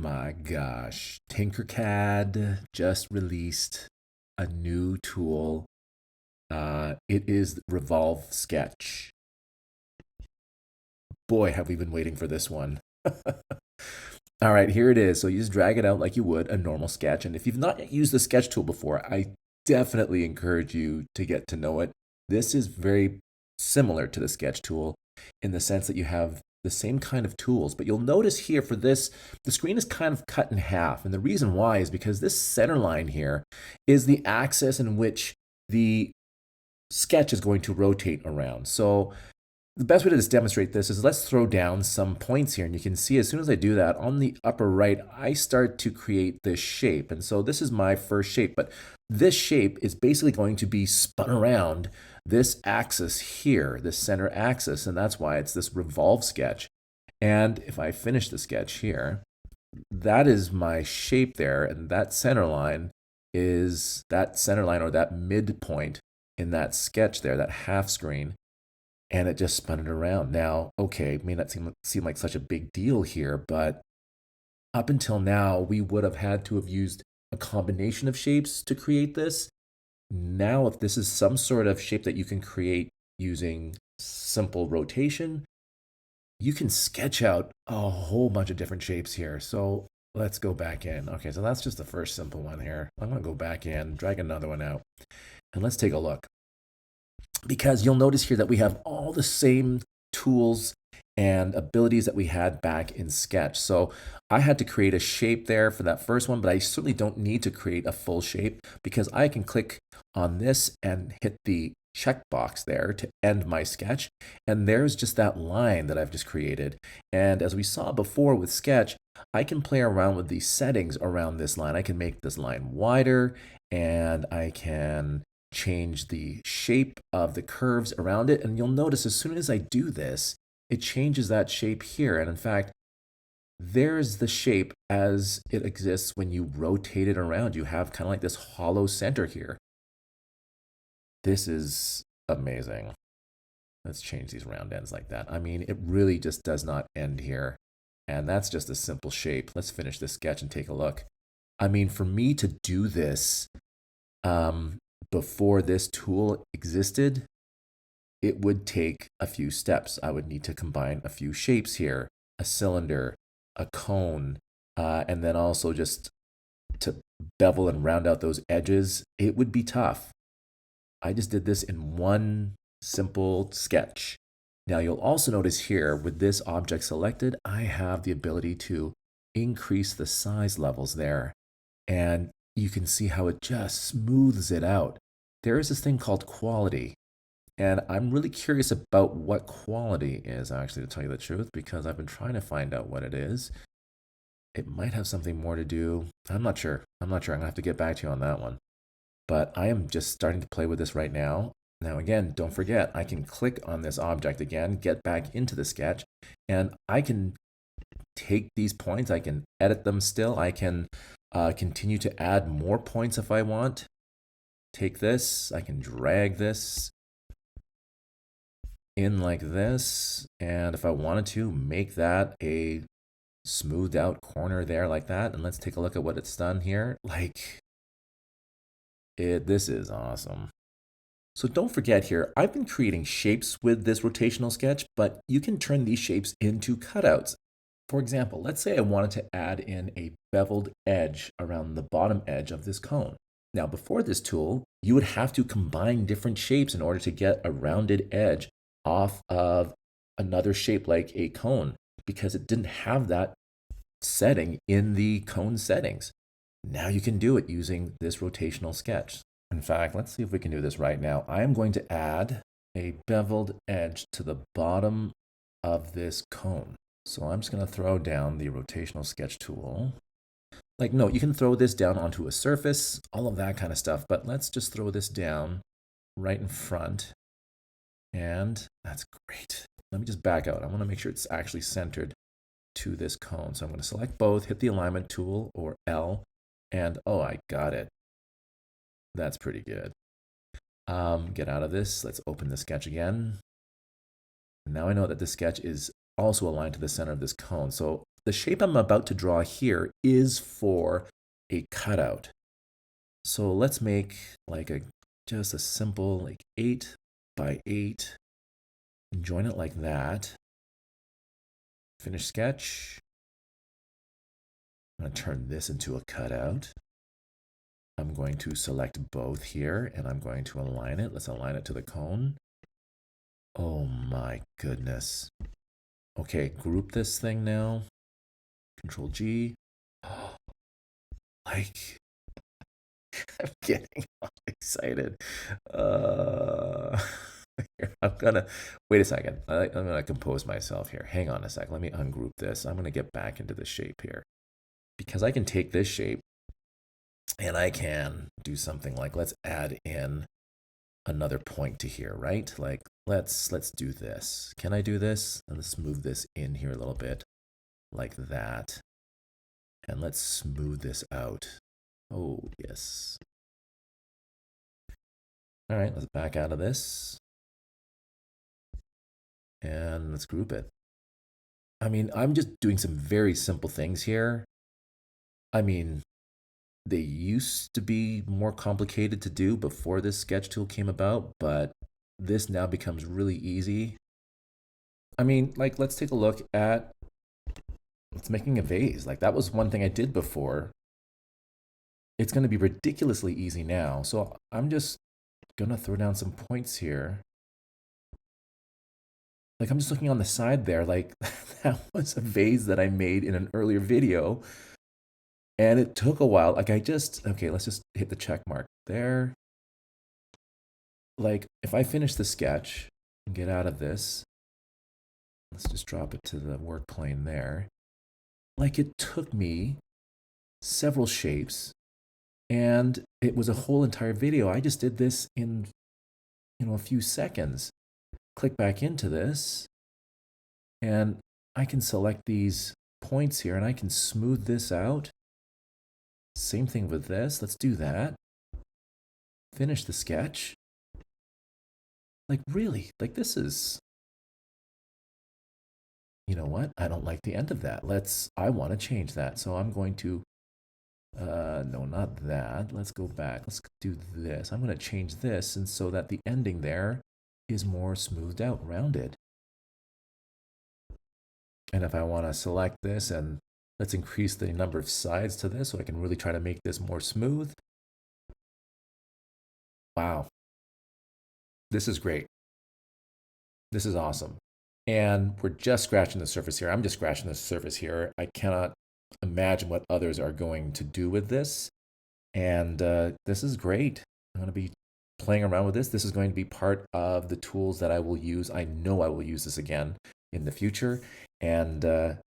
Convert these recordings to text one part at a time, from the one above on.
My gosh, Tinkercad just released a new tool. It is Revolve Sketch. Boy, have we been waiting for this one. All right, here it is. So you just drag it out like you would a normal sketch. And if you've not yet used the sketch tool before, I definitely encourage you to get to know it. This is very similar to the sketch tool in the sense that you have the same kind of tools. But you'll notice here for this, the screen is kind of cut in half. And the reason why is because this center line here is the axis in which the sketch is going to rotate around. So the best way to just demonstrate this is let's throw down some points here. And you can see as soon as I do that, on the upper right, I start to create this shape. And so this is my first shape, but this shape is basically going to be spun around this axis here, this center axis. And that's why it's this revolve sketch. And if I finish the sketch here, that is my shape there. And that center line is that center line or that midpoint in that sketch there, that half screen. And it just spun it around. Now, okay, it may not seem like such a big deal here, but up until now, we would have had to have used a combination of shapes to create this. Now, if this is some sort of shape that you can create using simple rotation, you can sketch out a whole bunch of different shapes here. So let's go back in. Okay, so that's just the first simple one here. I'm gonna go back in, drag another one out, and let's take a look. Because you'll notice here that we have all the same tools and abilities that we had back in Sketch. So I had to create a shape there for that first one, but I certainly don't need to create a full shape because I can click on this and hit the checkbox there to end my sketch. And there's just that line that I've just created. And as we saw before with Sketch, I can play around with the settings around this line. I can make this line wider and I can change the shape of the curves around it. And you'll notice as soon as I do this, it changes that shape here. And in fact, there's the shape as it exists when you rotate it around. You have kind of like this hollow center here. This is amazing. Let's change these round ends like that. I mean, it really just does not end here. And that's just a simple shape. Let's finish this sketch and take a look. I mean, for me to do this, before this tool existed, it would take a few steps. I would need to combine a few shapes here, a cylinder, a cone, and then also just to bevel and round out those edges. It would be tough. I just did this in one simple sketch. Now you'll also notice here with this object selected, I have the ability to increase the size levels there. And you can see how it just smooths it out. There is this thing called quality. And I'm really curious about what quality is, actually, to tell you the truth, because I've been trying to find out what it is. It might have something more to do. I'm not sure. I'm going to have to get back to you on that one. But I am just starting to play with this right now. Now, again, don't forget, I can click on this object again, get back into the sketch, and I can take these points. I can edit them still. I can continue to add more points if I want. Take this, I can drag this in like this. And if I wanted to, make that a smoothed out corner there like that. And let's take a look at what it's done here. This is awesome. So don't forget here, I've been creating shapes with this rotational sketch, but you can turn these shapes into cutouts. For example, let's say I wanted to add in a beveled edge around the bottom edge of this cone. Now, before this tool, you would have to combine different shapes in order to get a rounded edge off of another shape like a cone because it didn't have that setting in the cone settings. Now you can do it using this rotational sketch. In fact, let's see if we can do this right now. I am going to add a beveled edge to the bottom of this cone. So I'm just going to throw down the rotational sketch tool. No, you can throw this down onto a surface, all of that kind of stuff, but let's just throw this down right in front. And that's great. Let me just back out. I want to make sure it's actually centered to this cone. So I'm going to select both, hit the alignment tool or L, and oh, I got it. That's pretty good. Get out of this. Let's open the sketch again. Now I know that the sketch is also aligned to the center of this cone. So the shape I'm about to draw here is for a cutout. So let's make like just a simple like 8 by 8 and join it like that. Finish sketch. I'm going to turn this into a cutout. I'm going to select both here and I'm going to align it. Let's align it to the cone. Oh my goodness. Okay, group this thing now. Control G. Like, I'm getting all excited. I'm gonna wait a second. I'm gonna compose myself here. Hang on a sec. Let me ungroup this. I'm gonna get back into the shape here because I can take this shape and I can do something like let's add in another point to here, right? Like let's do this. Can I do this? Let's move this in here a little bit like that. And let's smooth this out. Oh, yes. All right, let's back out of this. And let's group it. I mean, I'm just doing some very simple things here. I mean, they used to be more complicated to do before this sketch tool came about, but this now becomes really easy. I mean, like, let's take a look at, it's making a vase. Like, that was one thing I did before. It's going to be ridiculously easy now. So I'm just going to throw down some points here. Like, I'm just looking on the side there. Like, that was a vase that I made in an earlier video. And it took a while. Like, okay, let's just hit the check mark there. Like, if I finish the sketch and get out of this, let's just drop it to the work plane there. Like, it took me several shapes and it was a whole entire video. I just did this in, a few seconds. Click back into this and I can select these points here and I can smooth this out. Same thing with this. Let's do that. Finish the sketch. Like really, like this is, you know what? I don't like the end of that. I want to change that. So I'm going to, no, not that. Let's go back. Let's do this. I'm going to change this and so that the ending there is more smoothed out, rounded. And if I want to select this and let's increase the number of sides to this so I can really try to make this more smooth. Wow. This is great. This is awesome. And we're just scratching the surface here. I'm just scratching the surface here. I cannot imagine what others are going to do with this. And this is great. I'm going to be playing around with this. This is going to be part of the tools that I will use. I know I will use this again in the future. And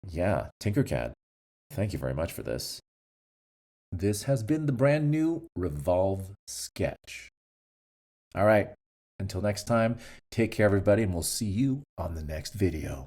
yeah, Tinkercad, thank you very much for this. This has been the brand new Revolve Sketch. All right, until next time, take care, everybody, and we'll see you on the next video.